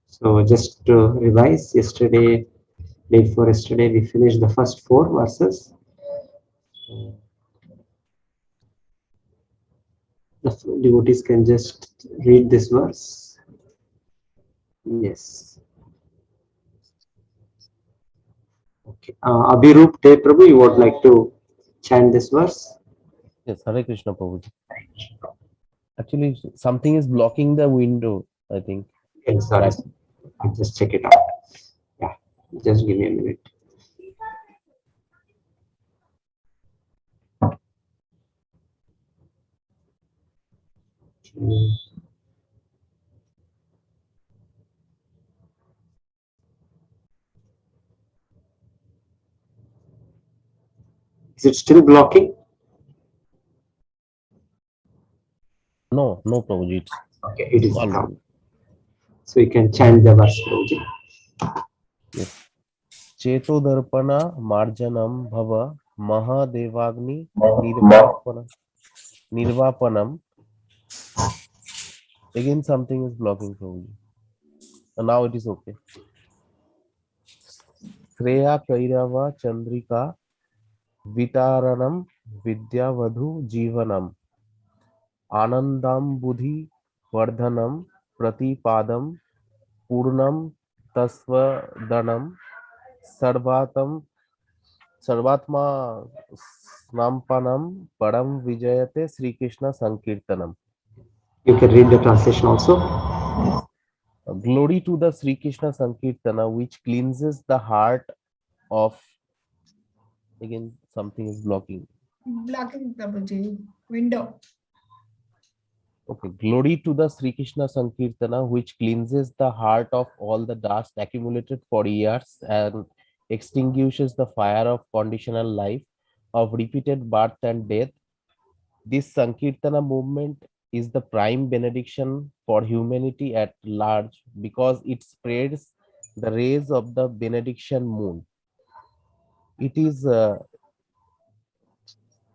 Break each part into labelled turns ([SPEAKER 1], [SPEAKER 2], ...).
[SPEAKER 1] So just to revise, yesterday, day before yesterday, we finished the first four verses. The devotees can just read this verse. Yes. Okay. Abhirup De Prabhu, you would like to chant this verse?
[SPEAKER 2] Yes, Hare Krishna Prabhuji. Actually, something is blocking the window, I think.
[SPEAKER 1] Okay, sorry.
[SPEAKER 2] Right.
[SPEAKER 1] I'll just check it out. Yeah, just give me a minute. Okay. Is it still blocking?
[SPEAKER 2] No, no, Prabhuji.
[SPEAKER 1] Okay, it is
[SPEAKER 2] All
[SPEAKER 1] out.
[SPEAKER 2] good.
[SPEAKER 1] So you can chant the verse, Prabhuji.
[SPEAKER 2] Yes. Cheto darpana marjanam bhava mahadevaग्नि nirvapanam. Again, something is blocking Prabhuji. Now it is okay. Shreya Kairava Chandrika Vitaranam Vidyavadhu Jivanam Anandam Buddhi Vardhanam Pratipadam Purnam Tasvadanam Sarvatam Sarvatma Snampanam Padam Vijayate Sri Krishna Sankirtanam.
[SPEAKER 1] You can read the translation also.
[SPEAKER 2] Yes. Glory to the Sri Krishna Sankirtana, which cleanses the heart of. Again, something is blocking.
[SPEAKER 3] Blocking Prabhuji. Window.
[SPEAKER 2] Okay, glory to the Sri Krishna Sankirtana, which cleanses the heart of all the dust accumulated for years and extinguishes the fire of conditional life, of repeated birth and death. This Sankirtana movement is the prime benediction for humanity at large because it spreads the rays of the benediction moon. It is, uh,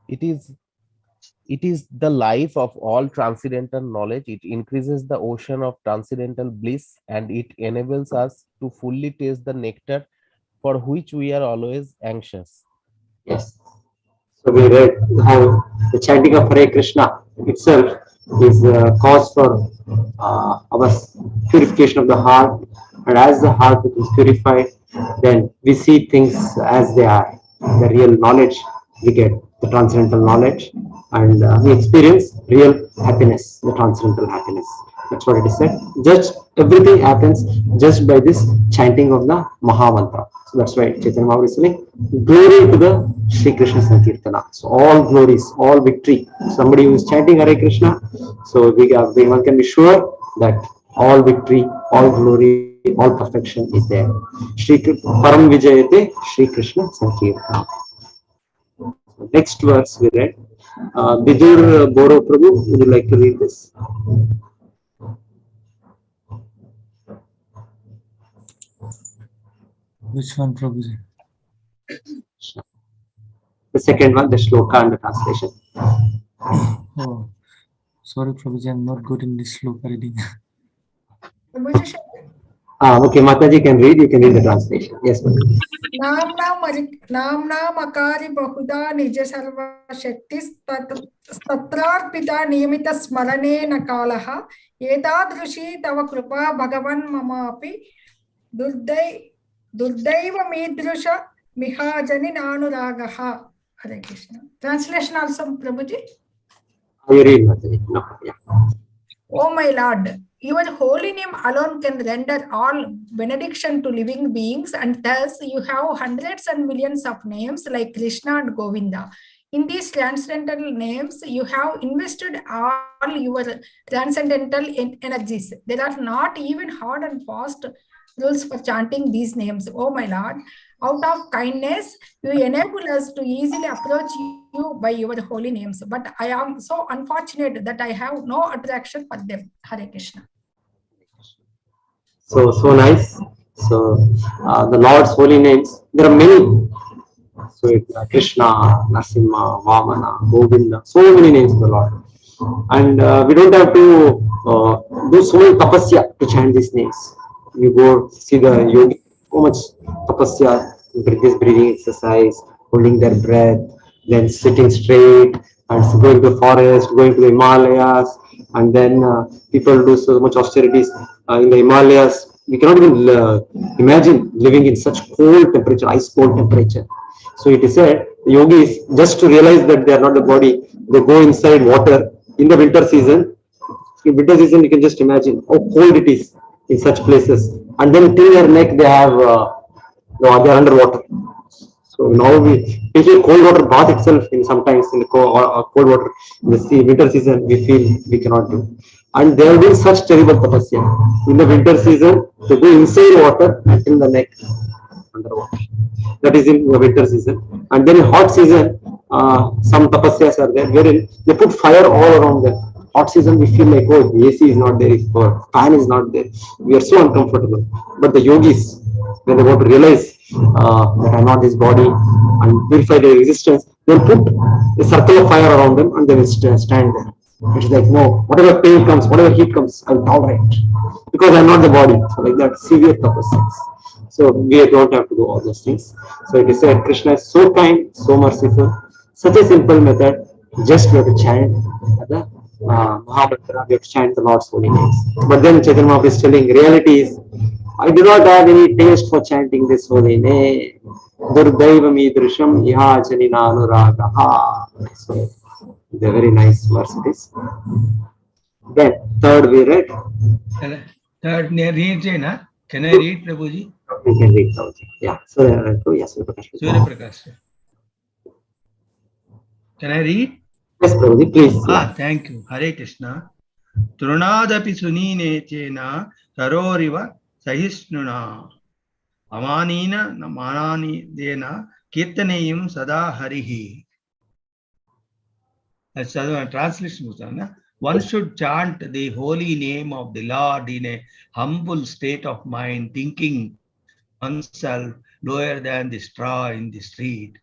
[SPEAKER 2] it is It is the life of all transcendental knowledge. It increases the ocean of transcendental bliss and it enables us to fully taste the nectar for which we are always anxious.
[SPEAKER 1] Yes. So we read how the chanting of Hare Krishna itself is a cause for our purification of the heart, and as the heart becomes purified, then we see things as they are. The real knowledge we get, the transcendental knowledge, and we experience real happiness, the transcendental happiness. That's what it is said. Just everything happens just by this chanting of the Mahamantra. So that's why Chaitanya Mahaprabhu is saying, glory to the Sri Krishna Sankirtana. So all glories, all victory. Somebody who is chanting Hare Krishna, so one can be sure that all victory, all glory, all perfection is there. Param Vijayate Sri Krishna Sankirtana. Next verse we read. Bidur Boro Prabhu, would you like to read this?
[SPEAKER 4] Which one, Prabhuji?
[SPEAKER 1] The second one, the shloka and the translation.
[SPEAKER 4] Oh, sorry, Prabhuji, I'm not good in this sloka reading.
[SPEAKER 3] Prabhuji,
[SPEAKER 1] Okay, Mataji can read, you can read the translation. Yes, Mataji.
[SPEAKER 3] नाम अकारी बहुधा निज सर्व शक्ति तत्रार्पिता नियमित स्मरणे न कालः एतादृशी तव कृपा भगवन् ममापि दुर्दैवमीदृश मिहाजनि नानुरागः. Hare Krishna. Translation also, Prabhuji.
[SPEAKER 1] You read, Mataji. No, yeah.
[SPEAKER 3] Oh my Lord, your holy name alone can render all benediction to living beings, and thus you have hundreds and millions of names like Krishna and Govinda. In these transcendental names, you have invested all your transcendental energies. There are not even hard and fast rules for chanting these names. Oh my Lord, out of kindness, you enable us to easily approach you by your holy names. But I am so unfortunate that I have no attraction for them. Hare Krishna.
[SPEAKER 1] So nice. So the Lord's holy names, there are many. So it's Krishna, Narasimha, Vamana, Govinda, so many names of the Lord. And we don't have to do so many tapasya to chant these names. You go see the yogi, so much tapasya, this breathing exercise, holding their breath, then sitting straight, and going to the forest, going to the Himalayas, and then people do so much austerities in the Himalayas. We cannot even imagine living in such cold temperature, ice cold temperature. So it is said, yogis, just to realize that they are not the body, they go inside water in the winter season. In winter season, you can just imagine how cold it is in such places. And then till their neck, they have, no, they are underwater. So now we taking cold water bath itself in sometimes in the cold water in the winter season we feel we cannot do, and they are doing such terrible tapasya. In the winter season, they go inside water until the neck underwater. That is in the winter season, and then in hot season, some tapasyas are there wherein they put fire all around them. Hot season, we feel like, oh, the AC is not there, if fan is not there, we are so uncomfortable. But the yogis, when they want to realize that I'm not this body and purify their existence, they'll put a circle of fire around them and they will stand there. It's like, no, whatever pain comes, whatever heat comes, I'll tolerate because I'm not the body. So, like that, severe tapasya. So, we don't have to do all those things. So, it is said, Krishna is so kind, so merciful, such a simple method, just we have to chant the Mahamantra, we have to chant the Lord's holy names. But then Chaitanya Mahaprabhu is telling, reality is, I do not have any taste for chanting this holy name. Durdaivam idrisham iha janina anuragaha. So, the very nice verse it is. Then, third we read.
[SPEAKER 5] Third, can I read, Prabhuji?
[SPEAKER 1] We can read Prabhuji. Yeah. So, yes,
[SPEAKER 5] Surya Prakash. Can I read?
[SPEAKER 1] Yes, Prabhuji, please.
[SPEAKER 5] Thank you. Hare Krishna. Trunadapi sunine chena taroriva sahisnuna amanina manani dena kirtaneyam sada harihi. That's a translation. One should chant the holy name of the Lord in a humble state of mind, thinking oneself lower than the straw in the street.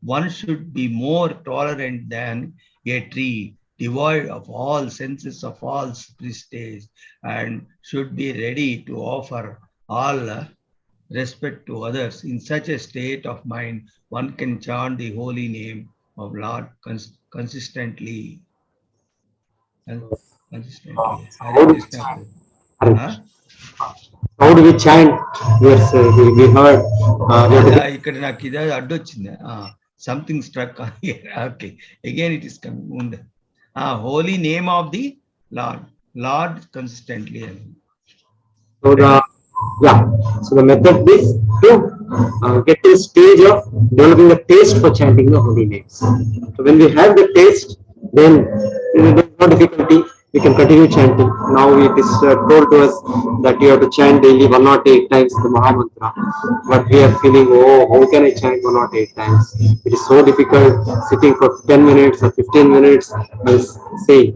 [SPEAKER 5] One should be more tolerant than a tree, devoid of all senses of false prestige, and should be ready to offer all respect to others. In such a state of mind, one can chant the holy name of Lord consistently.
[SPEAKER 1] How do we chant? Yes, we heard.
[SPEAKER 5] Something struck on here. Okay, again it is coming. Holy name of the Lord consistently.
[SPEAKER 1] So the method is to get to the stage of developing the taste for chanting the holy names. So when we have the taste, then there is no difficulty. We can continue chanting. Now it is told to us that you have to chant daily 108 times the Mahamantra. But we are feeling, oh, how can I chant 108 times? It is so difficult sitting for 10 minutes or 15 minutes and saying.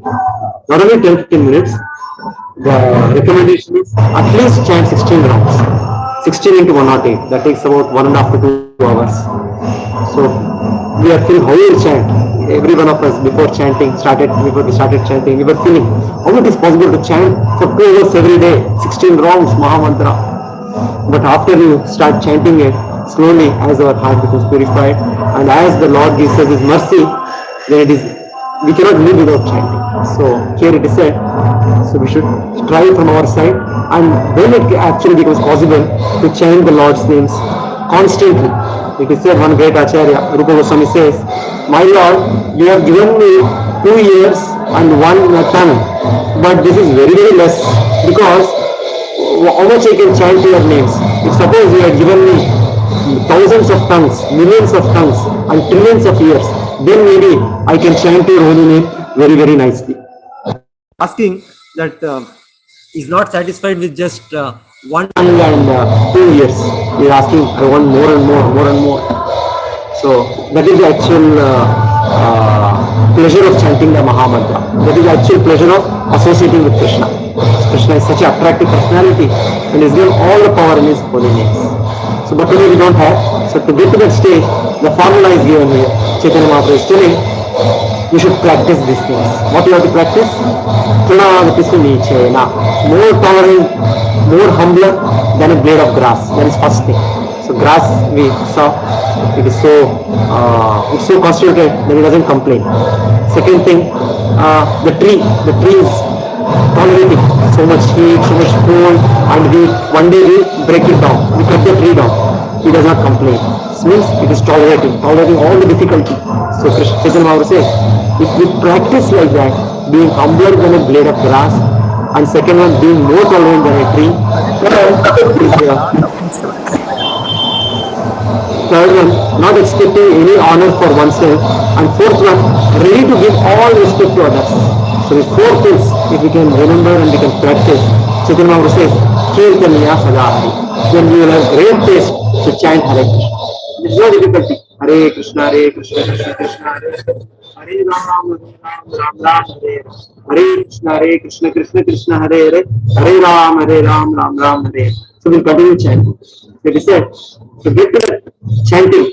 [SPEAKER 1] Not only 10-15 minutes, the recommendation is at least chant 16 rounds. 16 into 108. That takes about 1.5 to 2 hours. So we are feeling how we will chant. Every one of us before we started chanting, we were feeling how it is possible to chant for 2 hours every day, 16 rounds Mahamantra. But after you start chanting it slowly, as our heart becomes purified and as the Lord gives us His mercy, then it is, we cannot live without chanting. So here it is said, so we should strive from our side, and then it actually becomes possible to chant the Lord's names constantly. It is said, one great Acharya, Rupa Goswami says, my Lord, you have given me 2 years and 1 tongue, but this is very, very less, because how much I can chant your names? If suppose you had given me thousands of tongues, millions of tongues, and trillions of years, then maybe I can chant your holy name very, very nicely. Asking that is not satisfied with just 1 tongue and 2 years. He is asking, I want more and more, more and more. So that is the actual pleasure of chanting the Mahamantra. That is the actual pleasure of associating with Krishna. Krishna is such an attractive personality and is given all the power in His holy names. So but today we don't have. So to get to that stage, the formula is given here. Chaitanya Mahaprabhu is telling, You should practice these things. What you have to practice? Pranagati sunichena. More tolerant, more humbler than a blade of grass. That is first thing. So grass we saw, it is it's so concentrated that it doesn't complain. Second thing, the tree is tolerating so much heat, so much cold, and one day we break it down. We cut the tree down. He does not complain. This means it is tolerating all the difficulty. So Chaitanya Mahaprabhu says, if we practice like that, being humbler than a blade of grass, and second one being more tolerant than a tree, third one, not expecting any honor for oneself, and fourth one, ready to give all respect to others. So these four things, if we can remember and we can practice, Chaitanya Mahaprabhu says, Kirtaniya Sadahari, then we will have great taste to chant Hare Krishna. There is no difficulty. Hare Krishna, Krishna Krishna, Hare Hare. Hare Ram, Ram Ram, Hare Hare. Hare Krishna, Krishna Krishna, Hare Hare. Hare Ram, Ram Ram, Hare Hare. So we'll continue chanting. It is said, to get to that chanting,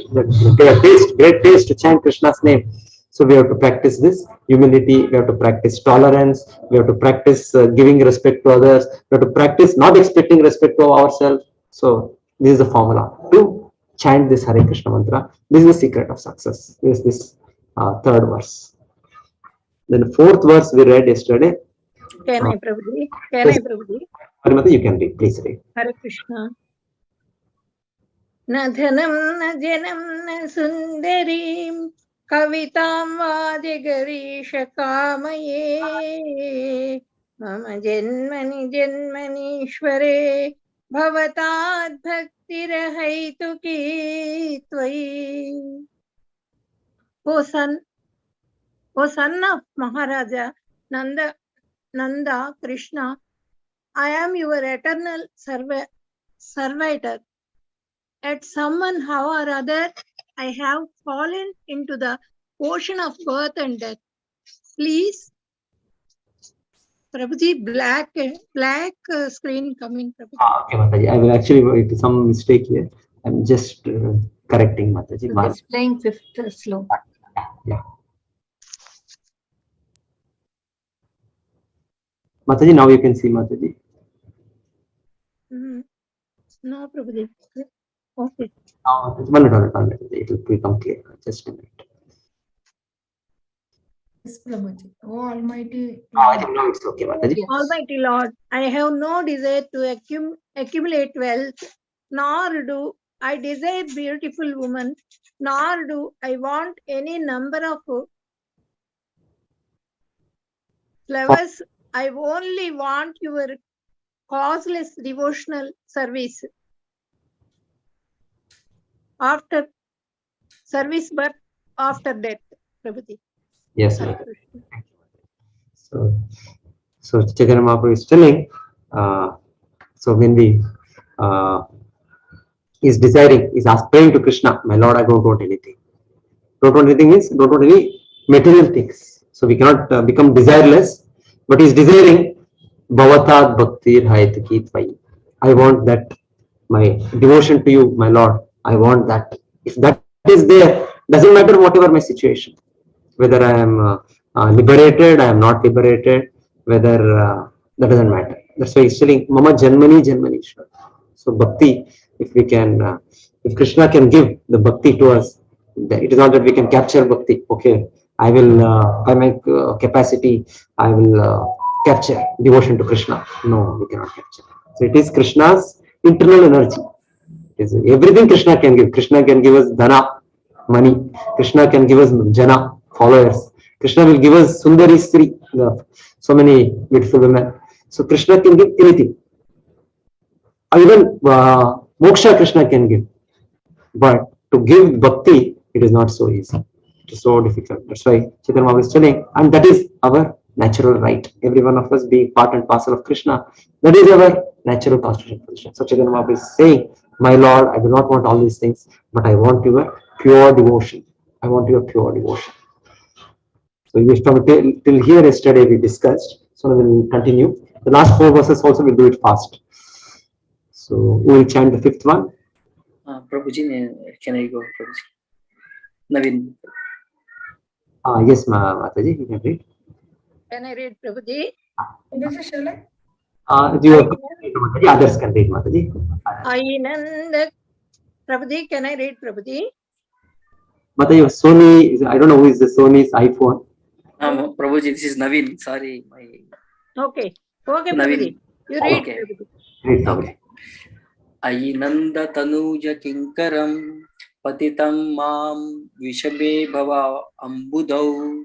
[SPEAKER 1] great taste to chant Krishna's name. So we have to practice this humility, we have to practice tolerance, we have to practice giving respect to others, we have to practice not expecting respect to ourselves. So this is the formula to chant this Hare Krishna mantra. This is the secret of success. This is this third verse. Then the fourth verse we read yesterday.
[SPEAKER 6] Can I, Prabhuji? Can I, Prabhuji?
[SPEAKER 1] Harimata, you can read, please read.
[SPEAKER 6] Hare Krishna. न धनं न जनं न सुन्दरीं कवितां वा जगरीश कामये मम जन्मनि जन्मनीश्वरे भवताद् भक्तिरहैतुकी त्वयि. O son of Maharaja Nanda Krishna, I am your eternal servitor. At somehow or other, I have fallen into the ocean of birth and death. Please, Prabhuji, black screen coming. Prabhuji.
[SPEAKER 1] Okay, Mataji. I will actually, some mistake here. I'm just correcting, Mataji.
[SPEAKER 6] Displaying fifth slope.
[SPEAKER 1] Yeah. Mataji, now you can see Mataji.
[SPEAKER 6] No, Prabhuji. Okay.
[SPEAKER 1] One minute. It will become clear. Just a minute.
[SPEAKER 3] Yes, Prabhuji. Oh, Almighty.
[SPEAKER 1] I think now it's okay, Mataji.
[SPEAKER 6] Yes. Almighty Lord, I have no desire to accumulate wealth, nor do I desire beautiful women, nor do I want any number of flowers. I only want your causeless devotional service. After service, but after death, Prabhuji.
[SPEAKER 1] Yes, so Chaitanya Mahaprabhu is telling, so when we is desiring, is praying to Krishna, my Lord, I don't want anything. Don't want anything means don't want any material things. So we cannot become desireless, but he is desiring Bhavatat Bhaktir Hayataki Tvai. I want that, my devotion to you, my Lord. I want that. If that is there, doesn't matter whatever my situation, whether I am liberated, I am not liberated, whether that doesn't matter. That's why he's telling Mama Janmani Janmanishwar. So bhakti, if we can, if Krishna can give the bhakti to us, it is not that we can capture bhakti. Okay, I will by my capacity, I will capture devotion to Krishna. No, we cannot capture. So it is Krishna's internal energy. Everything Krishna can give. Krishna can give us dhana, money. Krishna can give us jana, followers. Krishna will give us Sundari Sri, so many beautiful women. So Krishna can give anything. Even moksha Krishna can give. But to give bhakti, it is not so easy. It is so difficult. That's why Chaitanya Mahaprabhu is telling, and that is our natural right. Every one of us being part and parcel of Krishna, that is our natural constitution position. So Chaitanya Mahaprabhu is saying, my Lord, I do not want all these things, but I want your pure devotion. I want your pure devotion. So from till here yesterday we discussed. So we will continue. The last 4 verses also we'll do it fast. So we will chant the 5th one.
[SPEAKER 7] Prabhuji, can I go, Prabhuji? Naveen.
[SPEAKER 1] Yes, Mataji, you can read.
[SPEAKER 6] Can I read, Prabhuji?
[SPEAKER 3] This is Shala.
[SPEAKER 1] Mataji, others can read, Mataji.
[SPEAKER 6] Ainanda. Prabhuji, can I read, Prabhuji?
[SPEAKER 1] Mataji, Sony, I don't know who is the Sony's iPhone.
[SPEAKER 7] Prabhuji, this is Naveen. Sorry, my
[SPEAKER 6] Okay. Okay,
[SPEAKER 7] Naveen.
[SPEAKER 6] Prabhuji. You read,
[SPEAKER 7] Okay.
[SPEAKER 6] Prabhuji.
[SPEAKER 1] Read, Prabhuji.
[SPEAKER 7] Okay. Ainanda tanuja kinkaram patitam mam vishabe bhava ambudau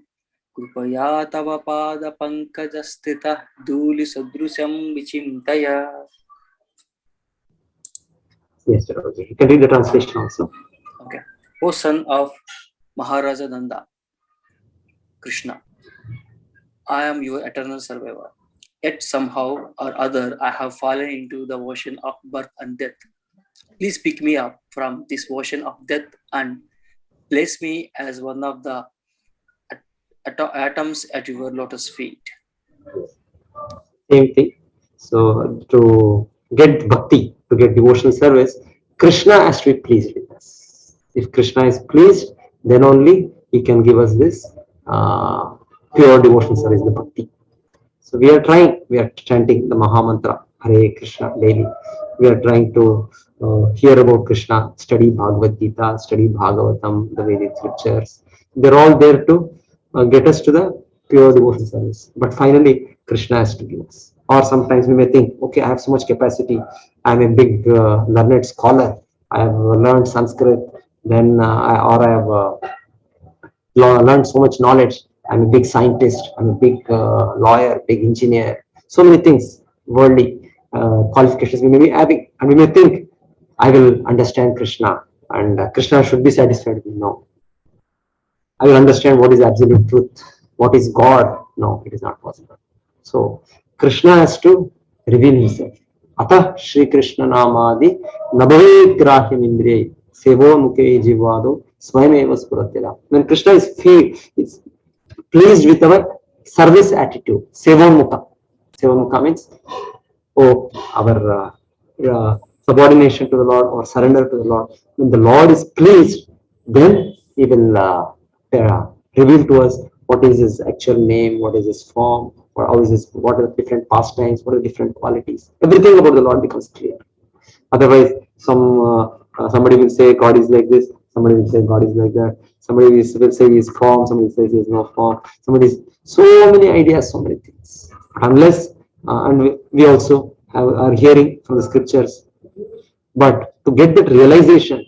[SPEAKER 7] कृपया तव पाद पंकज स्थित धूलि सदृशं विचिन्तया.
[SPEAKER 1] Yes, Prabhuji. You can read the translation also.
[SPEAKER 7] Okay. O son of Maharaja Nanda, Krishna, I am your eternal survivor. Yet somehow or other I have fallen into the ocean of birth and death. Please pick me up from this ocean of death and place me as one of the atoms at your lotus feet.
[SPEAKER 1] Same thing. So to get bhakti, to get devotional service, Krishna has to be pleased with us. If Krishna is pleased, then only he can give us this pure devotional service, the bhakti. So we are chanting the Maha Mantra, Hare Krishna daily. We are trying to hear about Krishna, study Bhagavad Gita, study Bhagavatam, the Vedic scriptures. They're all there to get us to the pure devotional service. But finally, Krishna has to give us. Or sometimes we may think, okay, I have so much capacity. I'm a big learned scholar. I have learned Sanskrit. Then I have learned so much knowledge. I'm a big scientist. I'm a big lawyer, big engineer. So many things, worldly qualifications we may be having, and we may think, I will understand Krishna, and Krishna should be satisfied with me. No, I will understand what is absolute truth, what is God. No, it is not possible. So Krishna has to reveal himself. Atah Shri Krishna Namadi Nabhavet Grahyam Indriya Sevo Mukhe Jivado Swayameva Spuratyada. When Krishna is pleased with our service attitude, Sevamukha. Sevamukha means, our subordination to the Lord or surrender to the Lord. When the Lord is pleased, then he will reveal to us what is his actual name, what is his form, or how is his, what are the different pastimes, what are the different qualities. Everything about the Lord becomes clear. Otherwise, somebody will say God is like this, somebody will say God is like that, somebody will say he is form, somebody will say he is no form, so many ideas, so many things. Unless, and we also are hearing from the scriptures, but to get that realization,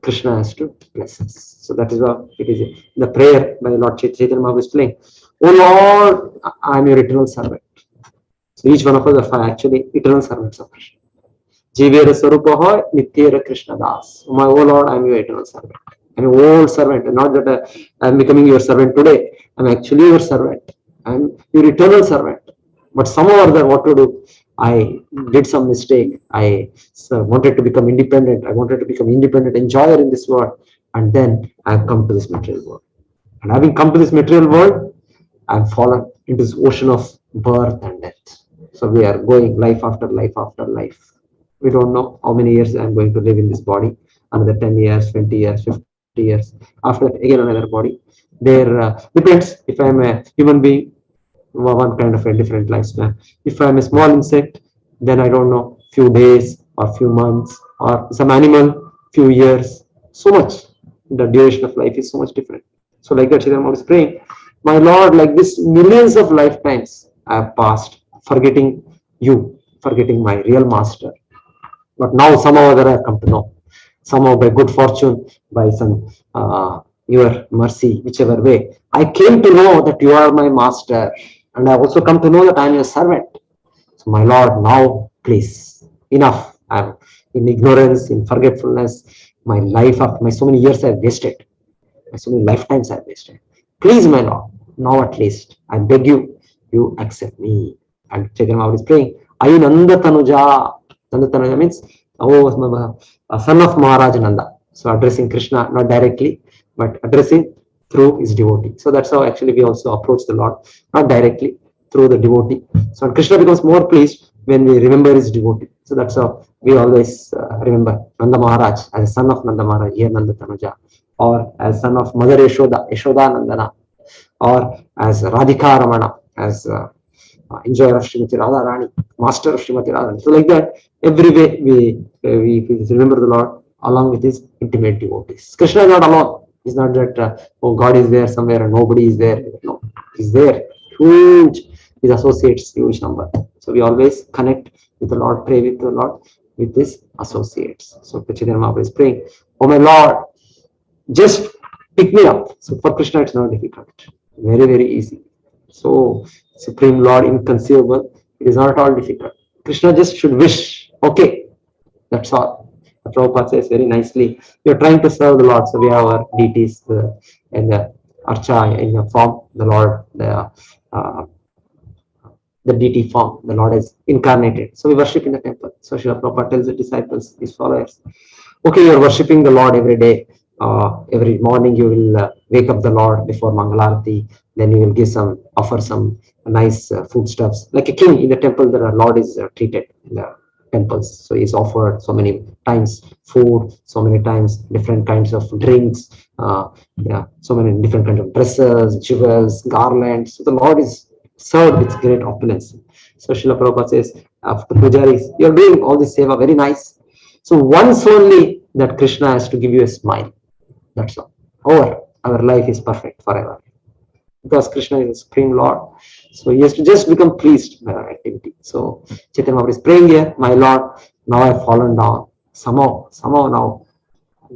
[SPEAKER 1] Krishna has to bless us. So that is what it is. The prayer by Lord Chaitanya Mahaprabhu is playing, "Oh Lord, I am your eternal servant." So each one of us are actually eternal servants of Krishna. Jivera Sarupaha Nityera Krishna Das. My oh Lord, I am your eternal servant. I am your old servant, and not that I am becoming your servant today. I am actually your servant. I am your eternal servant. But somehow or other, what to do? I did some mistake. I wanted to become independent. I wanted to become independent enjoyer in this world. And then I have come to this material world. And having come to this material world, I have fallen into this ocean of birth and death. So we are going life after life after life. We don't know how many years I'm going to live in this body. Another 10 years, 20 years, 50 years. After that, again another body. There depends if I'm a human being, one kind of a different lifespan. If I'm a small insect, then I don't know, few days or few months, or some animal, few years. So much. The duration of life is so much different. So like that, Chaitanya is praying, my Lord, like this, millions of lifetimes I have passed, forgetting you, forgetting my real master. But now somehow or other I have come to know. Somehow by good fortune, by some your mercy, whichever way, I came to know that you are my master, and I also come to know that I am your servant. So my Lord, now please, enough. I am in ignorance, in forgetfulness. My life, after my so many years I have wasted. My so many lifetimes I have wasted. Please, my Lord, now at least, I beg you, you accept me. And Chaitanya Mahaprabhu is praying, Ayu Nanda Tanuja. Nanda Tanuja means, son of Maharaj Nanda. So addressing Krishna, not directly, but addressing through his devotee. So that's how actually we also approach the Lord, not directly, through the devotee. So Krishna becomes more pleased when we remember his devotee. So that's how we always remember Nanda Maharaj as a son of Nanda Maharaj, here Nanda Tanuja, or as son of Mother Yashoda, Yashoda Nandana. or as Radhika Ramana, as enjoyer of Srimati Radha Rani, master of Srimati Radha Rani. So like that, every way we remember the Lord along with his intimate devotees. Krishna is not alone. It's not that oh, God is there somewhere and nobody is there. No, he's there. Huge. His associates, huge number. So we always connect with the Lord, pray with the Lord, with his associates. So Chaitanya Mahaprabhu is praying, oh my Lord, just pick me up. So for Krishna, it's not difficult. Very, very easy. So Supreme Lord, inconceivable. It is not at all difficult. Krishna just should wish. Okay, that's all. Prabhupada says very nicely, we are trying to serve the Lord. So we have our deities and the Archa in the form, the Lord, the deity form, the Lord is incarnated. So we worship in the temple. So Srila Prabhupada tells the disciples, his followers, okay, you're worshipping the Lord every day. Every morning you will wake up the Lord before Mangalarti. Then you will give offer some nice foodstuffs. Like a king in the temple, the Lord is treated in the temples. So he's offered so many times food, so many times different kinds of drinks, so many different kinds of dresses, jewels, garlands. So the Lord is served with great opulence. So Srila Prabhupada says, after pujaris, you're doing all this seva, very nice. So once only that Krishna has to give you a smile. That's all. Over. Our life is perfect forever. Because Krishna is the Supreme Lord. So he has to just become pleased by our activity. So Chaitanya Mahaprabhu is praying here, my Lord, now I've fallen down. Somehow now,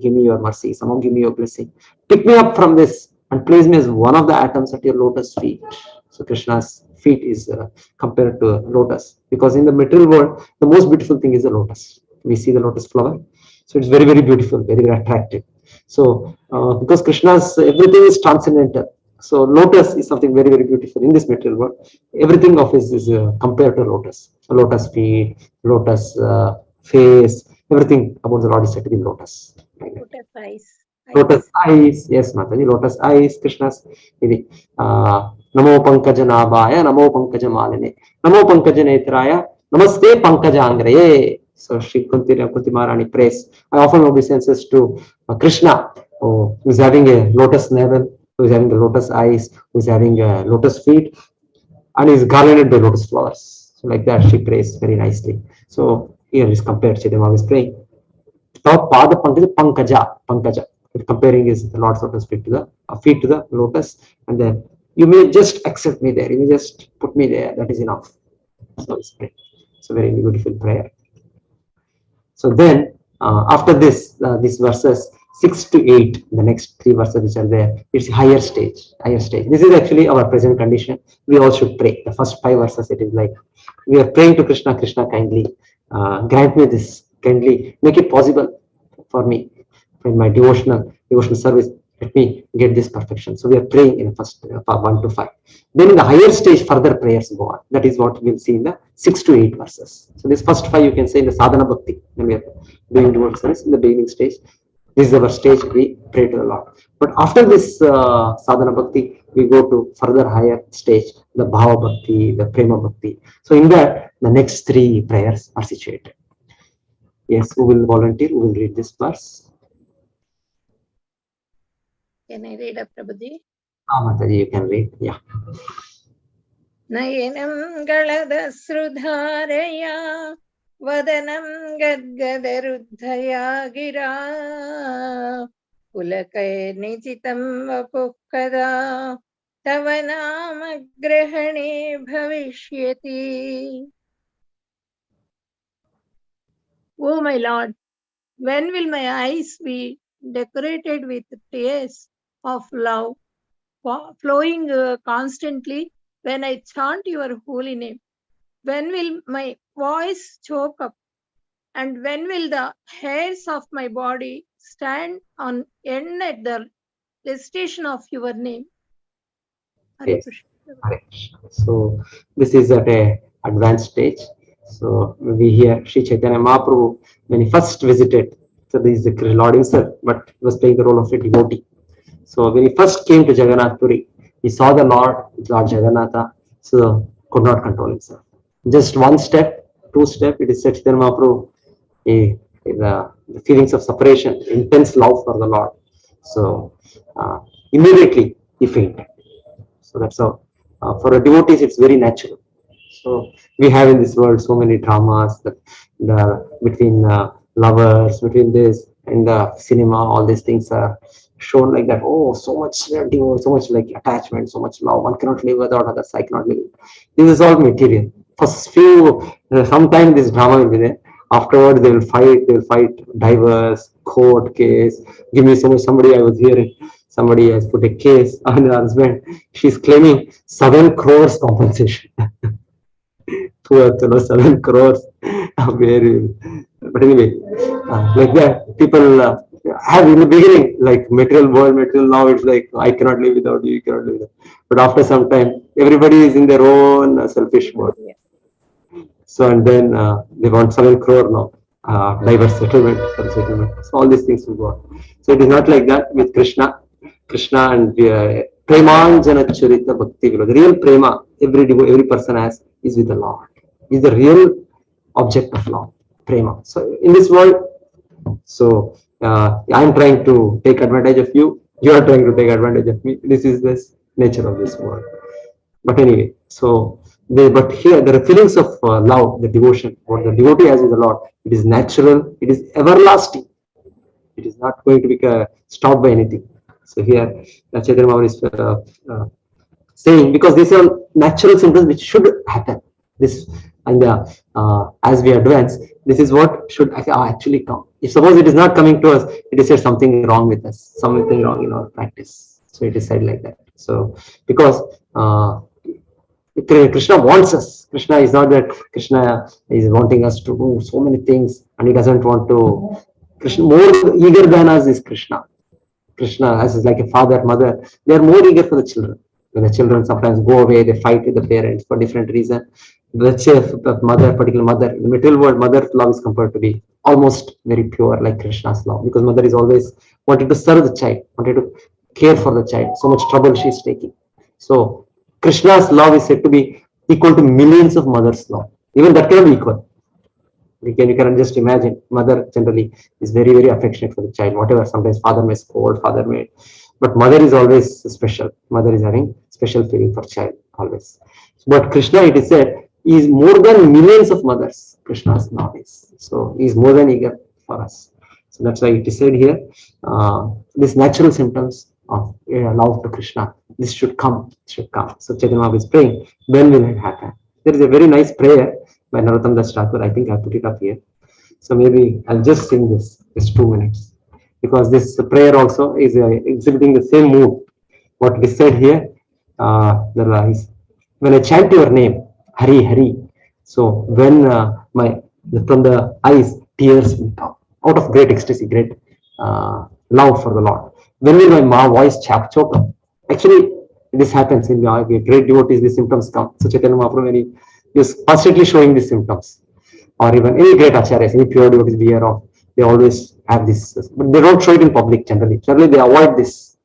[SPEAKER 1] give me your mercy. Somehow give me your blessing. Pick me up from this and place me as one of the atoms at your lotus feet. So Krishna's feet is compared to a lotus. Because in the material world, the most beautiful thing is the lotus. We see the lotus flower. So it's very, very beautiful, very, very attractive. So because Krishna's everything is transcendental. So lotus is something very, very beautiful in this material world. Everything of his is compared to lotus. So lotus feet, lotus face, everything about the Lord is said to be lotus.
[SPEAKER 6] Lotus eyes.
[SPEAKER 1] Lotus eyes, yes, Mataji, lotus eyes, Krishna's. Namo Pankaja Nabhaya, Namo Pankaja Maline, Namo Pankaja Netraya, Namaste Pankaja Angraye. So Shri Kunti Maharani prays. I often obeisances to Krishna, who is having a lotus navel, who is having the lotus eyes, who is having lotus feet, and is garlanded by lotus flowers. So like that, she prays very nicely. So here is compared, Chaitanya is praying. Pada Pankaja. Comparing is the Lord's lotus feet to the lotus, and then you may just accept me there. You may just put me there. That is enough. So it's great. It's a very beautiful prayer. So then after this, these verses 6 to 8, the next 3 verses which are there, it's higher stage. This is actually our present condition. We all should pray. The first 5 verses, it is like we are praying to Krishna. Krishna, kindly grant me this. Kindly make it possible for me in my devotional service. Let me get this perfection. So we are praying in the first 1 to 5. Then in the higher stage, further prayers go on. That is what we'll see in the 6 to 8 verses. So this first 5 you can say in the sadhana bhakti, when we are doing devotional service in the beginning stage. This is our stage, we pray to the Lord. But after this sadhana bhakti, we go to further higher stage, the bhava bhakti, the prema bhakti. So in that, the next 3 prayers are situated. Yes, who will volunteer? Who will read this verse?
[SPEAKER 6] Can I read up, Prabhuji?
[SPEAKER 1] Mataji, you can read. Yeah.
[SPEAKER 6] Nayanam galadasrudharaya vadanam gadgadaruddhaya gira pulakay nichitam vapukkada tavanamagrahane bhavishyati. O my Lord, when will my eyes be decorated with tears of love flowing constantly when I chant your holy name? When will my voice choke up? And when will the hairs of my body stand on end at the recitation of your name? Hare
[SPEAKER 1] Yes.
[SPEAKER 6] Krishna.
[SPEAKER 1] Hare Krishna. So this is at a advanced stage. So we hear Sri Chaitanya Mahaprabhu when he first visited. So this is the Lord himself, but he was playing the role of a devotee. So when he first came to Jagannath Puri, he saw the Lord Jagannatha, so could not control himself. Just 1 step, 2 step, it is Chaitanya Mahaprabhu, the feelings of separation, intense love for the Lord. So immediately he fainted. So that's how, for a devotees, it's very natural. So we have in this world so many dramas, the between lovers, between this and the cinema, all these things are shown like that. Oh, so much divorce, so much like attachment, so much love. One cannot live without others. I cannot live. This is all material. For few, sometime this drama will be there. Afterwards, they will fight. They will fight, divorce, court case. Give me so much. Somebody I was hearing. Somebody has put a case on her husband. She's claiming 7 crores compensation. Poor, 7 crores. Very, but anyway, like that, people have in the beginning, like material world, material now, it's like, I cannot live without you, you cannot live without. But after some time, everybody is in their own selfish world. So, and then they want 7 crore now, diverse settlement for the settlement. So, all these things will go on. So, it is not like that with Krishna. Krishna and Premanjana Charita Bhakti Vilo. The real prema every person has is with the Lord. Is the real object of love, prema. So in this world, so I am trying to take advantage of you. You are trying to take advantage of me. This is this nature of this world. But anyway, so but here the feelings of love, the devotion, what the devotee has with the Lord, it is natural, it is everlasting. It is not going to be stopped by anything. So here, Chaitanya Mahaprabhu is saying, because these are natural symptoms which should happen. This and as we advance, this is what should actually come. If suppose it is not coming to us, it is said something wrong with us, something wrong in our practice. So it is said like that. So because Krishna wants us. Krishna is not that Krishna is wanting us to do so many things, and he doesn't want to. Krishna more eager than us is Krishna. Krishna, as is like a father, mother, they are more eager for the children. When the children sometimes go away, they fight with the parents for different reasons. Let's say the mother, particular mother, in the material world, mother's love is compared to be almost very pure, like Krishna's love, because mother is always wanted to serve the child, wanted to care for the child. So much trouble she is taking. So Krishna's love is said to be equal to millions of mothers' love. Even that cannot be equal. You can just imagine, mother generally is very, very affectionate for the child, whatever. Sometimes father may scold, father may, but mother is always special. Mother is having special feeling for child always. But Krishna, it is said, is more than millions of mothers. Krishna's love is. So he is more than eager for us. So that's why it is said here, these natural symptoms of love to Krishna, this should come, should come. So Chaitanya Mahaprabhu is praying, when will it happen? There is a very nice prayer by Narottam Das Thakur. I think I put it up here. So maybe I'll just sing this, just 2 minutes, because this prayer also is exhibiting the same mood. What is said here, there is, when I chant your name, Hari Hari. So when from the eyes tears will come out of great ecstasy, great love for the Lord. When will my voice choke up? Actually, this happens in great devotees. These symptoms come. So Chaitanya Mahaprabhu, when he is constantly showing these symptoms, or even any great acharyas, any pure devotees we hear of, they always have this, but they don't show it in public generally. Generally, they avoid this.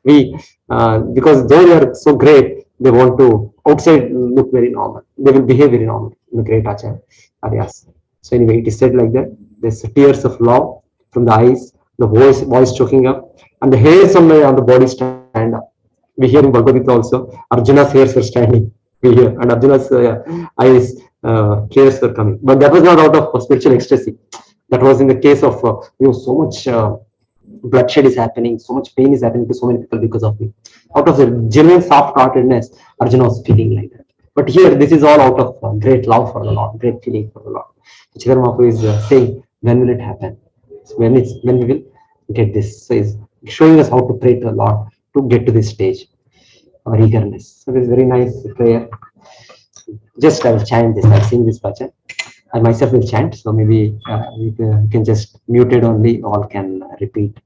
[SPEAKER 1] Because though they are so great, they want to outside look very normal. They will behave very normal in the great acharyas. So anyway, it is said like that. There's tears of love from the eyes, the voice choking up, and the hairs on the body stand up. We hear in Bhagavad Gita also, Arjuna's hairs were standing. We hear, and Arjuna's eyes, tears were coming. But that was not out of spiritual ecstasy. That was in the case of so much bloodshed is happening, so much pain is happening to so many people because of me. Out of the genuine soft-heartedness, Arjuna was feeling like that. But here, this is all out of great love for the Lord, great feeling for the Lord. Chaitanya Mahaprabhu is saying, when will it happen? So when we will get this? So he's showing us how to pray to the Lord to get to this stage, our eagerness. So this is very nice prayer. Just I will chant this. I'll sing this bhajan. I myself will chant. So maybe you can just mute it only. All can repeat.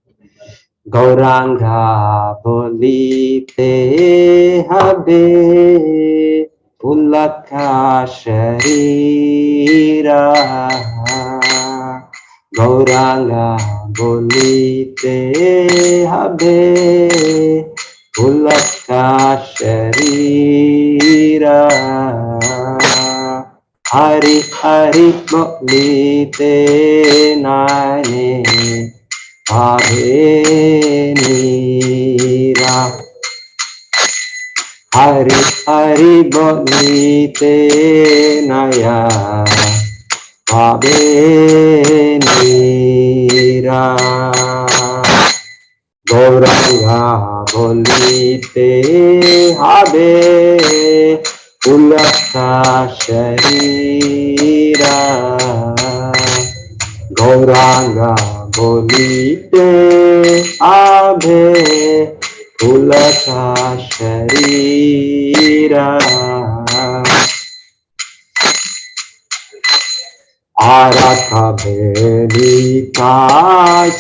[SPEAKER 1] Gauranga bolite habe pulaka sharira. Gauranga bolite habe pulaka sharira. Hari Hari bolite nane Ave Nira. Hari Hari bolite naya Abe nira Gauranga bolite habe Ulaka sharira Gauranga bolite habe Ulaka sharira Araka belita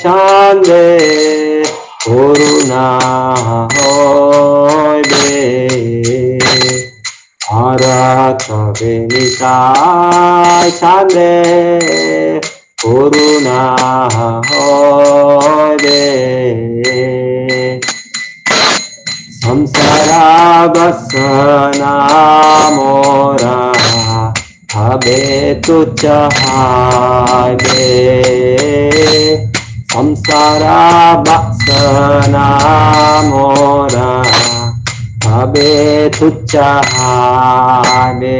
[SPEAKER 1] chande Corona hoide Araka belita chande Corona hoide Samsara basana mora Habe tucha habe Samsara basana mora Habe tucha habe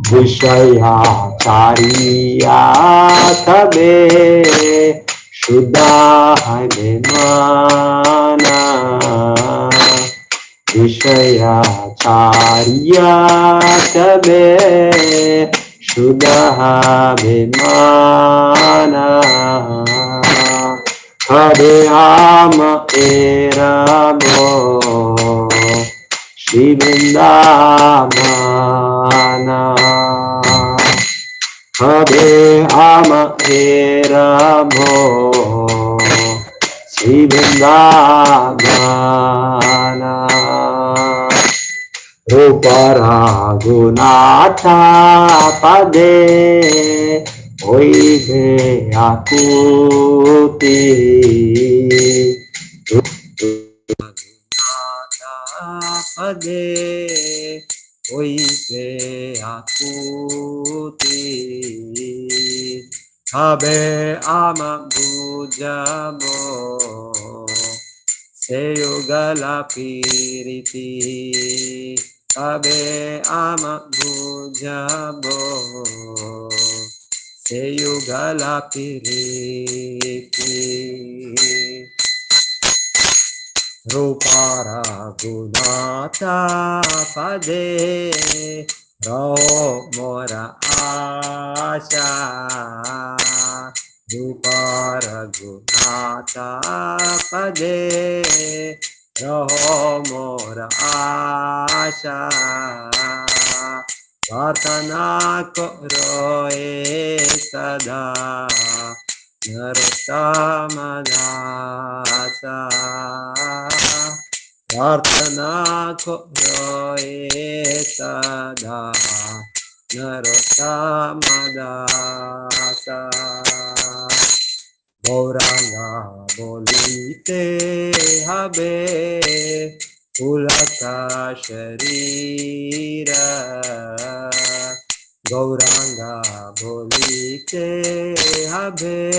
[SPEAKER 1] Vishaya chariya tabe Shuddha habe mana Vishaya charya tabe Shuddha habe mana Hare Ama erabo Shri Vrindavana Hare Ama erabo Shri Vrindavana Rupa Raghunatha Pade Oive Akuti Pade Oive Akuti Habe Ama Bujamo Seyugala Piriti Habe Ama Bujamo Seyugala Piriti Rupa Raghunatha Pade Rao Mora Asha Rupa Raghunatha Pade Rao Mora Asha Vartana Koro Sada Narottama Dasa Vartana Koro Sada Narottama Dasa Gauranga bolite habe Ulaka sharira Gauranga bolite habe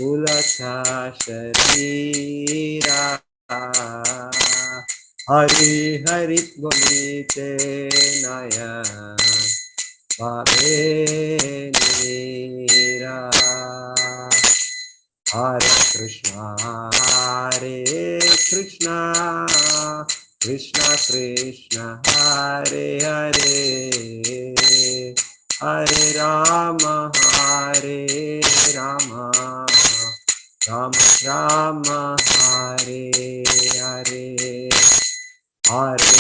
[SPEAKER 1] Ulaka sharira Hari Hari bolite naya Babe nira Hare Krishna Krishna Krishna Hare Hare Hare Rama Hare Rama Rama Rama Hare Hare Hare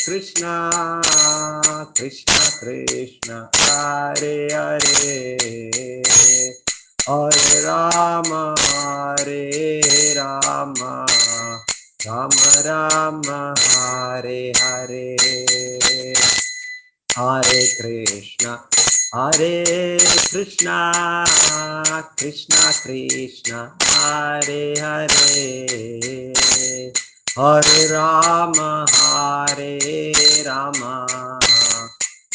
[SPEAKER 1] Krishna Krishna Krishna Hare Hare Hare Rama Hare Rama Rama Rama Hare Hare Hare Krishna Krishna Krishna Hare Hare Hare Rama Hare Rama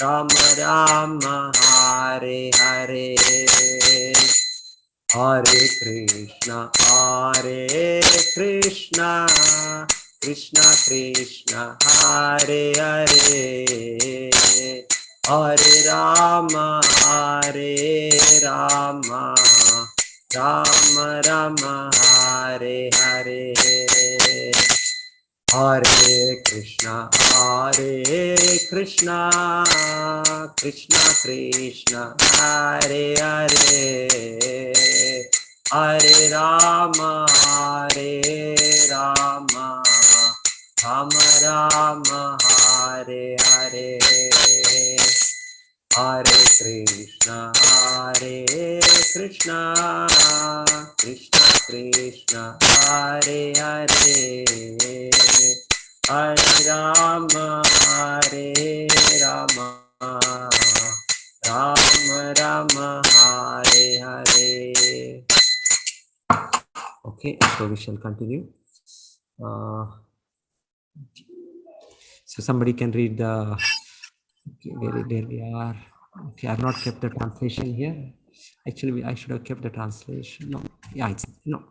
[SPEAKER 1] Rama Rama Hare Hare Hare Krishna, Krishna Krishna, Hare Hare, Hare Rama, Rama Rama, Hare Hare. Hare Krishna, Krishna Krishna, Hare Hare, Hare Rama, Rama Rama, Hare Hare. Hare Krishna, Krishna Krishna, Hare Hare, Hare Rama, Rama, Hare Hare. Okay, so we shall continue. So somebody can read the, okay, where we are. Okay, I've not kept the translation here. Actually, I should have kept the translation. No, yeah, it's not.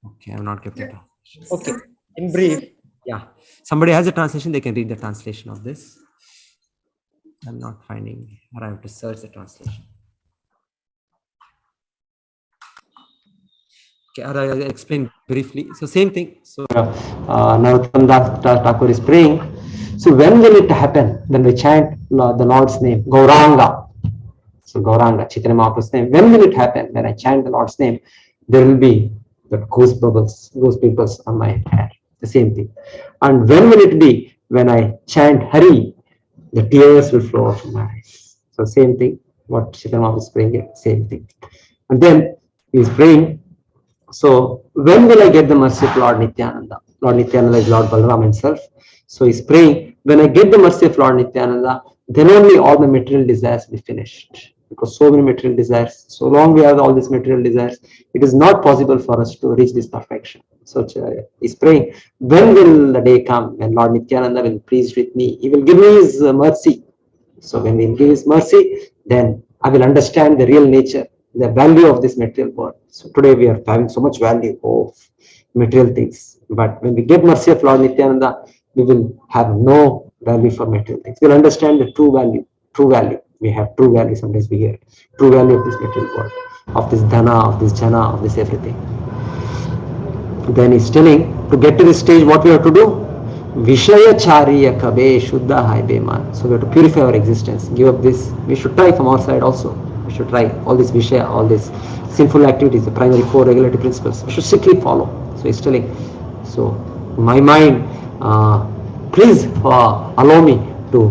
[SPEAKER 1] Okay, I've not kept the translation. Okay, in brief, yeah. Somebody has a translation, they can read the translation of this. I'm not finding, or I have to search the translation. Okay, I'll explain briefly. So same thing. So Narottam Das Thakur is praying. So when will it happen? Then we chant the Lord's name, Gauranga. So Gauranga, Chaitanya Mahaprabhu's name. When will it happen? When I chant the Lord's name, there will be the ghost pimples on my hair. The same thing. And when will it be? When I chant Hari, the tears will flow from my eyes. So same thing. What Chaitanya Mahaprabhu is praying here, same thing. And then he is praying. So when will I get the mercy of Lord Nityananda? Lord Nityananda is Lord Balaram himself. So he's praying, when I get the mercy of Lord Nityananda, then only all the material desires will be finished. Because so many material desires, so long we have all these material desires, it is not possible for us to reach this perfection. So he's praying, when will the day come when Lord Nityananda will please with me? He will give me his mercy. So when he will give his mercy, then I will understand the real nature, the value of this material world. So today we are having so much value of material things. But when we get mercy of Lord Nityananda, we will have no value for material things. We'll understand the true value. We have true value, sometimes we hear true value of this material world, of this dhana, of this jana, of this everything. Then he's telling, to get to this stage, what we have to do? Vishaya chariya kabe shuddha hai beman. So we have to purify our existence, give up this. We should try from our side also. We should try all this vishaya, all these sinful activities, the primary 4 regulatory principles. We should strictly follow. So he's telling, so my mind, please allow me to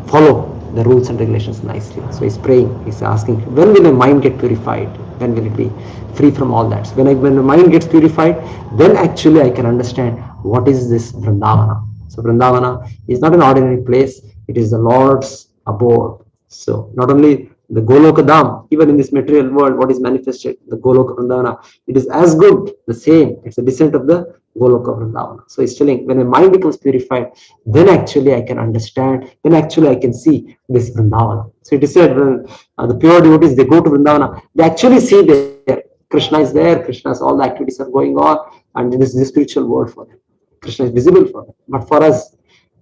[SPEAKER 1] follow the rules and regulations nicely. So he's praying, he's asking, when will the mind get purified? When will it be free from all that? So when the mind gets purified, then actually I can understand what is this Vrindavana. So Vrindavana is not an ordinary place, it is the Lord's abode. So not only the Goloka Dham, even in this material world, what is manifested, the Goloka Vrindavana, it is as good, the same. It's a descent of the Goloka Vrindavana. So he's telling, when my mind becomes purified, then actually I can understand, then actually I can see this Vrindavana. So it is said, when the pure devotees, they go to Vrindavana, they actually see there, Krishna is there, Krishna's all the activities are going on, and this is the spiritual world for them. Krishna is visible for them. But for us,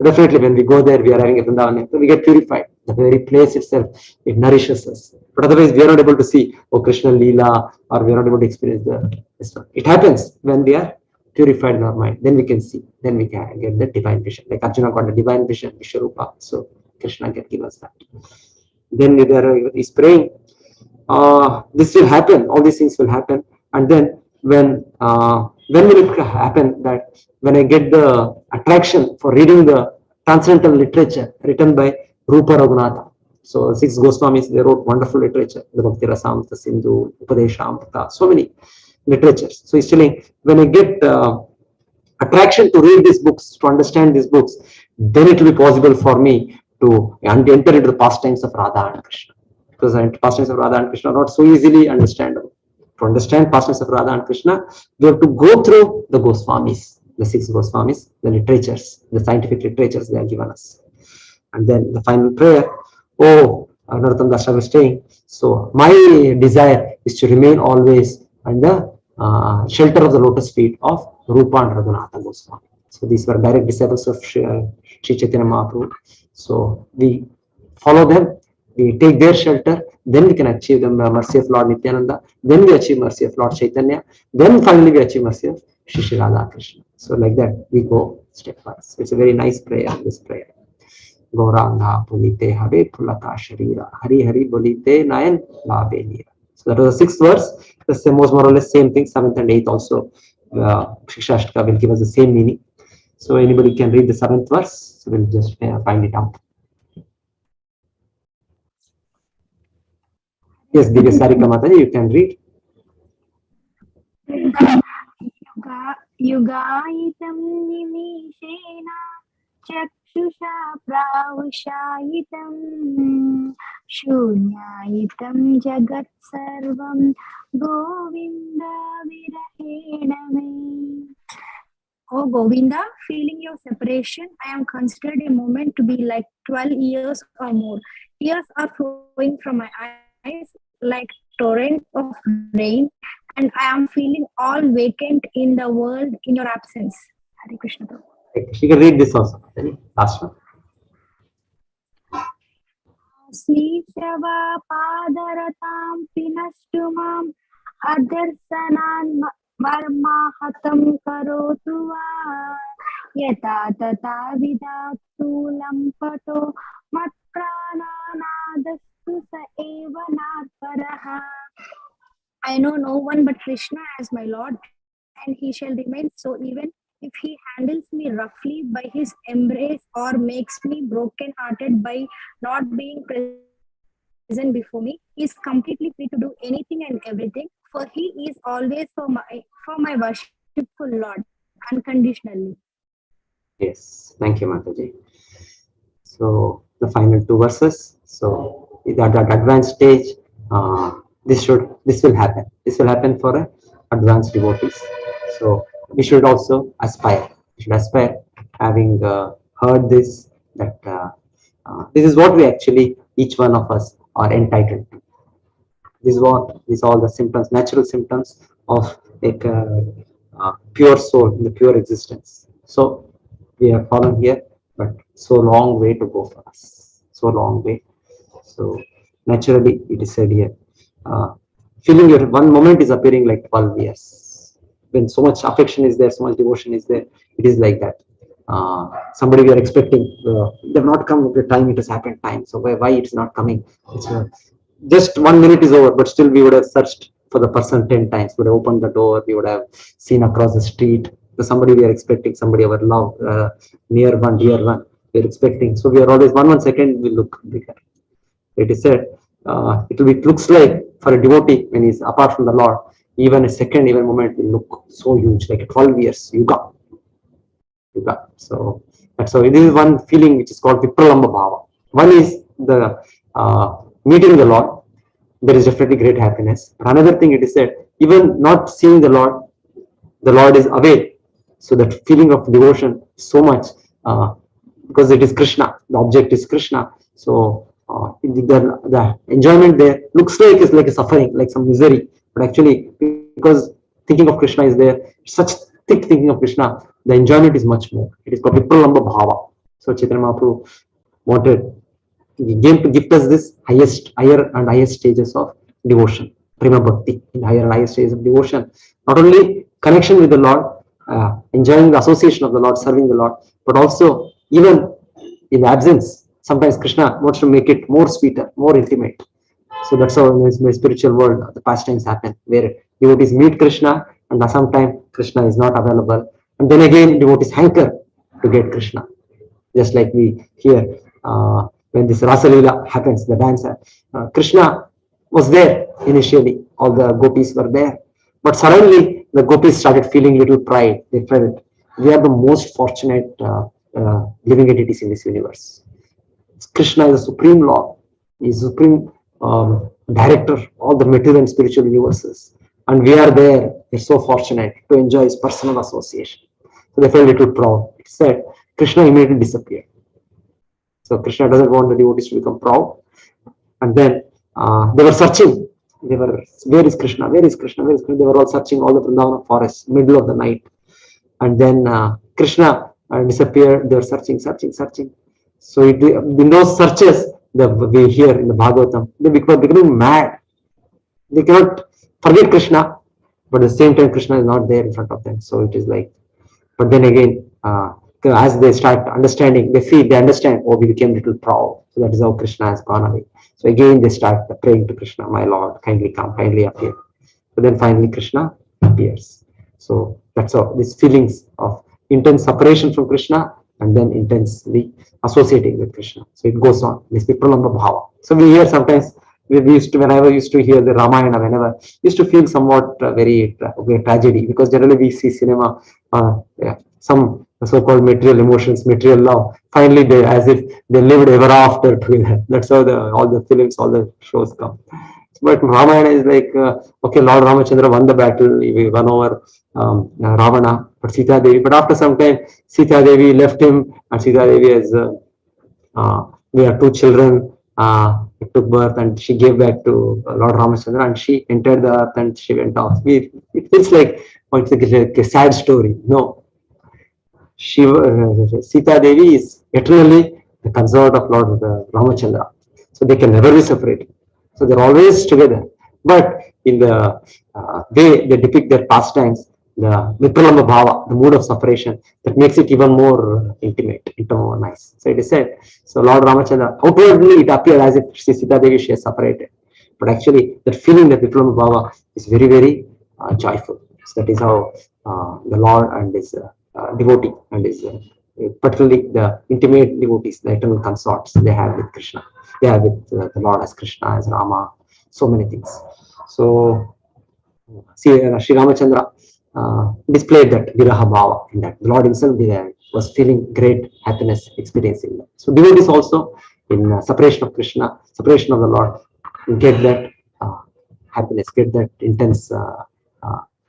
[SPEAKER 1] definitely when we go there, we are having a Vrindavana, we get purified. The very place itself, it nourishes us. But otherwise, we are not able to see, oh, Krishna Leela, or we are not able to experience this one. It happens when we are purified in our mind. Then we can see, then we can get the divine vision. Like Arjuna got the divine vision, Vishwarupa. So Krishna can give us that. Then there is praying, this will happen, all these things will happen. And then when will it happen that when I get the attraction for reading the transcendental literature written by Rupa Raghunatha. So 6 Goswamis, they wrote wonderful literature, the Bhakti Rasamrita Sindhu, Upadeshamrita, so many literatures. So he's telling, when I get attraction to read these books, to understand these books, then it will be possible for me to enter into the pastimes of Radha and Krishna. Because the pastimes of Radha and Krishna are not so easily understandable. To understand pastimes of Radha and Krishna, we have to go through the Goswamis, the 6 Goswamis, the literatures, the scientific literatures they have given us. And then the final prayer, oh, Narottam Das was staying. So my desire is to remain always under shelter of the lotus feet of Rupa and Raghunatha Goswami. So these were direct disciples of Sri Chaitanya Mahaprabhu. So we follow them, we take their shelter, then we can achieve the mercy of Lord Nityananda, then we achieve mercy of Lord Chaitanya, then finally we achieve mercy of Shri Radha Krishna. So like that we go stepwise. It's a very nice prayer, this prayer. Gauranga Pulite Habe Pulaka Sharira Hari Hari Bolite Nayan Labe Nira. So that was the 6th verse. The same was more or less same thing. 7th and 8th also. Siksashtakam will give us the same meaning. So anybody can read the 7th verse. So we'll just find it out. Yes, Divya Sarika Mataji, you can read.
[SPEAKER 8] युगायितं निमिषेण चक्षुषा प्रावशायितं शून्यायितं जगत् सर्वं गोविन्द विरहेण मे. Oh Govinda, feeling your separation, I am considered a moment to be like 12 years or more. Tears are flowing from my eyes like torrents of rain, and I am feeling all vacant in the world in your absence. Hare Krishna.
[SPEAKER 1] She can read this also. Last one.
[SPEAKER 8] Sishava padaratam pinastu mam adarsanan marmahatam karotu va yata tata vidatu lampato matprananadastu sa eva narparaha. I know no one but Krishna as my Lord, and he shall remain so even if he handles me roughly by his embrace or makes me broken hearted by not being present before me. He is completely free to do anything and everything, for he is always for my worshipful Lord unconditionally.
[SPEAKER 1] Yes, thank you, Mataji. So the final 2 verses. So at that advanced stage, this will happen. This will happen for advanced devotees. So we should also aspire. We should aspire, having heard this, that this is what we actually, each one of us are entitled to. This is what these all the symptoms, natural symptoms of like pure soul in the pure existence. So we have fallen here, but so long way to go for us. So long way. So naturally, it is said here. Feeling your one moment is appearing like 12 years. When so much affection is there, so much devotion is there, it is like that. Somebody we are expecting, they have not come at the time it has happened time. So why it's not coming? It's just 1 minute is over, but still we would have searched for the person 10 times. We would have opened the door, we would have seen across the street. So somebody we are expecting, somebody our love, near one, dear one, we are expecting. So we are always 1 second we look bigger. It is said, it looks like for a devotee when he's apart from the Lord, even a second, even moment will look so huge, like 12 years, yuga. So that's how it is. One feeling which is called Vipralamba Bhava. One is the meeting the Lord. There is definitely great happiness. But another thing it is said, even not seeing the Lord is away. So that feeling of devotion so much, because it is Krishna, the object is Krishna. So the enjoyment there looks like it's like a suffering, like some misery, but actually because thinking of Krishna is there, such thick thinking of Krishna, the enjoyment is much more. It is called Vipralamba Bhava. So Chaitanya Mahaprabhu wanted, he came to gift us this higher and highest stages of devotion, prema bhakti, in higher and higher stages of devotion. Not only connection with the Lord, enjoying the association of the Lord, serving the Lord, but also even in the absence, sometimes Krishna wants to make it more sweeter, more intimate. So that's how in the spiritual world the pastimes happen, where devotees meet Krishna and sometimes Krishna is not available. And then again devotees hanker to get Krishna. Just like we hear when this Rasa Leela happens, the dance, Krishna was there initially, all the gopis were there. But suddenly the gopis started feeling little pride. They felt we are the most fortunate living entities in this universe. Krishna is the supreme Lord. He is supreme director of all the material and spiritual universes. And we are there. We're so fortunate to enjoy his personal association. So they felt a little proud. It said Krishna immediately disappeared. So Krishna doesn't want the devotees to become proud. And then they were searching. They were, where is Krishna? Where is Krishna? Where is Krishna? They were all searching all the Vrindavana forest, middle of the night. And then Krishna disappeared. They were searching, searching, searching. So in those searches, we hear in the Bhagavatam, they were becoming mad. They cannot forget Krishna, but at the same time, Krishna is not there in front of them. So it is like, but then again, as they start understanding, they feel, they understand, oh, we became a little proud. So that is how Krishna has gone away. So again, they start praying to Krishna, my Lord, kindly come, kindly appear. But then finally, Krishna appears. So that's how these feelings of intense separation from Krishna and then intensely associating with Krishna. So it goes on, this Vipralamba Bhava. So we hear sometimes, we used to, whenever I used to hear the Ramayana, whenever, used to feel somewhat very tragedy, because generally we see cinema, some so-called material emotions, material love. Finally, they, as if they lived ever after together. That's how all the films, all the shows come. But Ramayana is like, okay, Lord Ramachandra won the battle, he won over Ravana, but Sita Devi. But after some time, Sita Devi left him, and Sita Devi has, we have two children. It took birth, and she gave back to Lord Ramachandra, and she entered the earth, and she went off. It feels like, oh, it's like a sad story. No, Sita Devi is eternally the consort of Lord Ramachandra. So they can never be separated. So they're always together. But in the way they depict their pastimes, the Vipralamba Bhava, the mood of separation, that makes it even more intimate, even more nice. So it is said, so Lord Ramachandra, outwardly it appeared as if Sita Devi, she is separated. But actually, that feeling, that Vipralamba Bhava, is very, very joyful. So that is how the Lord and his devotee and his particularly the intimate devotees, the eternal consorts they have with Krishna. They are with the Lord as Krishna, as Rama, so many things. So, see, Sri Ramachandra displayed that Viraha Bhava, in that the Lord himself was feeling great happiness experiencing that. So, devotees also in separation of Krishna, separation of the Lord, get that happiness, get that intense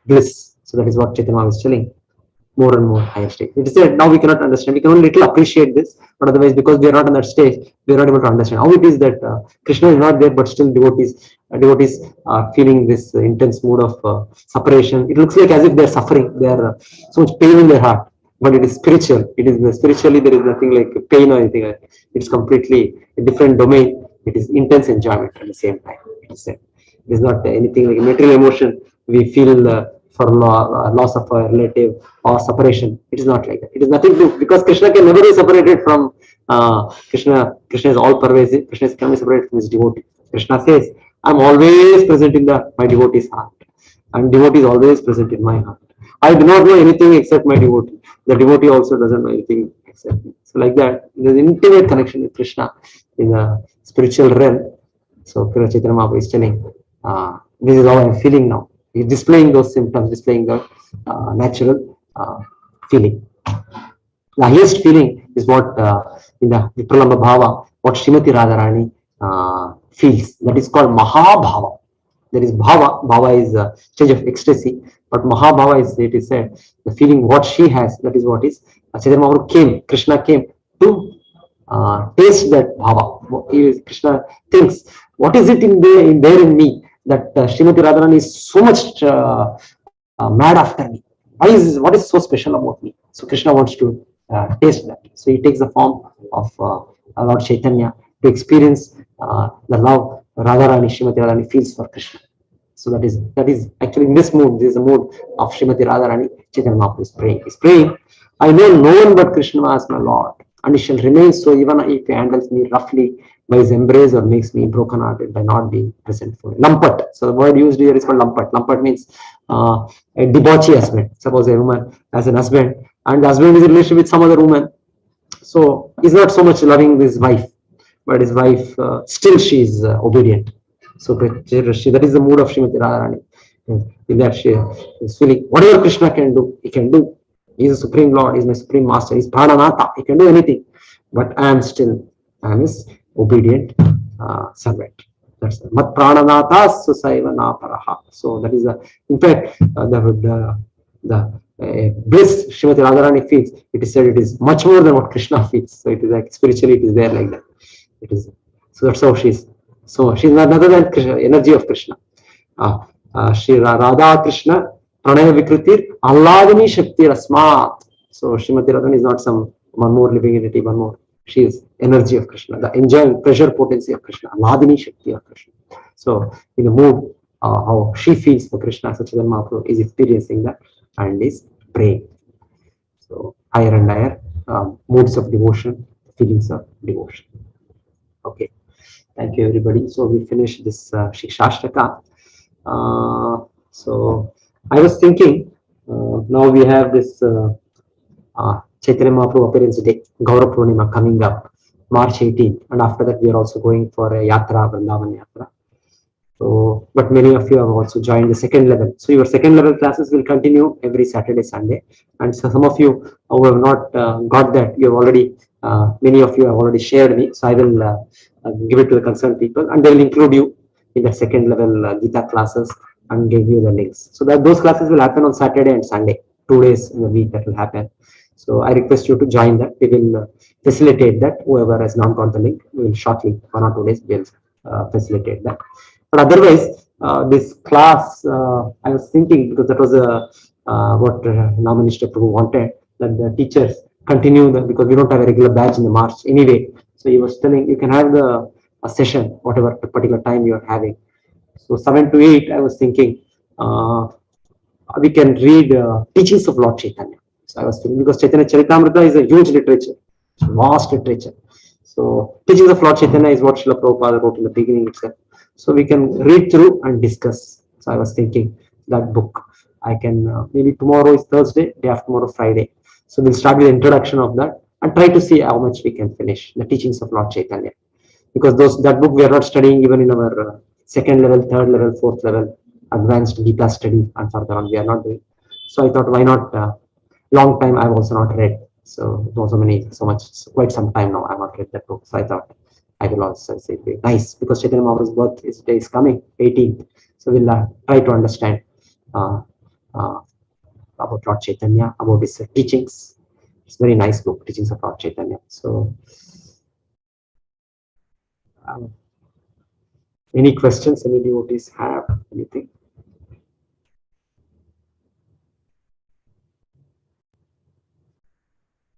[SPEAKER 1] bliss. So, that is what Chaitanya was telling. More and more higher stage. It is said now we cannot understand. We can only little appreciate this, but otherwise, because we are not on that stage, we are not able to understand how it is that Krishna is not there, but still devotees are feeling this intense mood of separation. It looks like as if they are suffering. They are so much pain in their heart, but it is spiritual. It is spiritually there is nothing like pain or anything. It's completely a different domain. It is intense enjoyment at the same time. It is said. It is not anything like material emotion. We feel. For loss of a relative or separation. It is not like that. It is nothing to do, because Krishna can never be separated from Krishna. Krishna is all pervasive. Krishna can be separated from his devotee. Krishna says, I'm always present in my devotee's heart, and devotee is always present in my heart. I do not know anything except my devotee. The devotee also doesn't know anything except me. So like that, there's an intimate connection with Krishna in the spiritual realm. So Chaitanya Mahaprabhu is telling, this is how I'm feeling now. He's displaying those symptoms, displaying the natural feeling. The highest feeling is what in the Vipralamba Bhava, what Srimati Radharani feels. That is called Mahabhava. There is Bhava. Bhava is a stage of ecstasy, but Mahabhava is, it is said, the feeling what she has. That is what is. Chaitanya Mahaprabhu came, Krishna came to taste that Bhava. Krishna thinks, what is it in there in me? That Srimati Radharani is so much mad after me. What is so special about me? So Krishna wants to taste that. So he takes the form of Lord Chaitanya to experience the love Radharani, Srimati Radharani feels for Krishna. So that is actually in this mood. This is the mood of Srimati Radharani. Chaitanya Mahaprabhu is praying. He's praying. I know no one but Krishna as my Lord, and he shall remain so even if he handles me roughly by his embrace or makes me broken-hearted by not being present for it. Lampat. So the word used here is called lampat. Lampat means a debauchee husband. Suppose a woman has an husband, and the husband is in a relationship with some other woman. So he's not so much loving his wife, but his wife still she is obedient. So that is the mood of Srimati Radharani. In that she is feeling whatever Krishna can do, he can do. He is the Supreme Lord, he is my Supreme Master, he is Prananatha, he can do anything. But I am his obedient servant. That's Mat Prananatha Susaiva Naparaha. So that is in fact the bliss Srimati Radharani feels. It is said it is much more than what Krishna feels. So it is like spiritually it is there like that. It is so that's how she is So she's none other than Krishna, energy of Krishna. Shri Radha Krishna Pranaya Vikritir Alladini Shakti Rasmat. So Srimati Radhan is not some one more living entity, one more. She is energy of Krishna, the enjoying pleasure potency of Krishna, Alladini Shakti of Krishna. So in the mood, how she feels for Krishna, Sachidananda Mahaprabhu is experiencing that and is praying. So higher and higher moods of devotion, feelings of devotion. Okay, thank you everybody. So we finished this Siksashtakam. So I was thinking, now we have this Chaitanya Mahaprabhu Appearance Day, Gaurav Purnima coming up, March 18th, and after that we are also going for a Yatra, Vrindavan Yatra. So, but many of you have also joined the second level. So your second level classes will continue every Saturday, Sunday. And so some of you who have not got that, you have already, many of you have already shared me. So I will give it to the concerned people and they will include you in the second level Gita classes and give you the links. So that those classes will happen on Saturday and Sunday, 2 days in a week that will happen. So I request you to join that. We will facilitate that. Whoever has not got the link, we will shortly, 1 or 2 days, we will facilitate that. But otherwise, this class, I was thinking, because that was what Naminister Prabhu wanted, that the teachers continue that, because we don't have a regular batch in the March anyway. So he was telling you can have a session, whatever particular time you are having. So 7 to 8, I was thinking we can read teachings of Lord Chaitanya. So I was thinking, because Chaitanya Charitamrita is a huge literature, vast literature. So teachings of Lord Chaitanya is what Srila Prabhupada wrote in the beginning itself. So we can read through and discuss. So I was thinking that book. I can maybe tomorrow is Thursday, day after tomorrow Friday. So we'll start with the introduction of that and try to see how much we can finish the teachings of Lord Chaitanya. Because that book we are not studying even in our second level, third level, fourth level, advanced Gita study and further on we are not doing. So I thought why not? Long time I've also not read. So it was quite some time now I've not read that book. So I thought I will also say nice, because Chaitanya Mahaprabhu's birthday is coming, 18th. So we'll try to understand about Lord Chaitanya, about his teachings. It's a very nice book, Teachings of Lord Chaitanya. So any questions any devotees have, anything?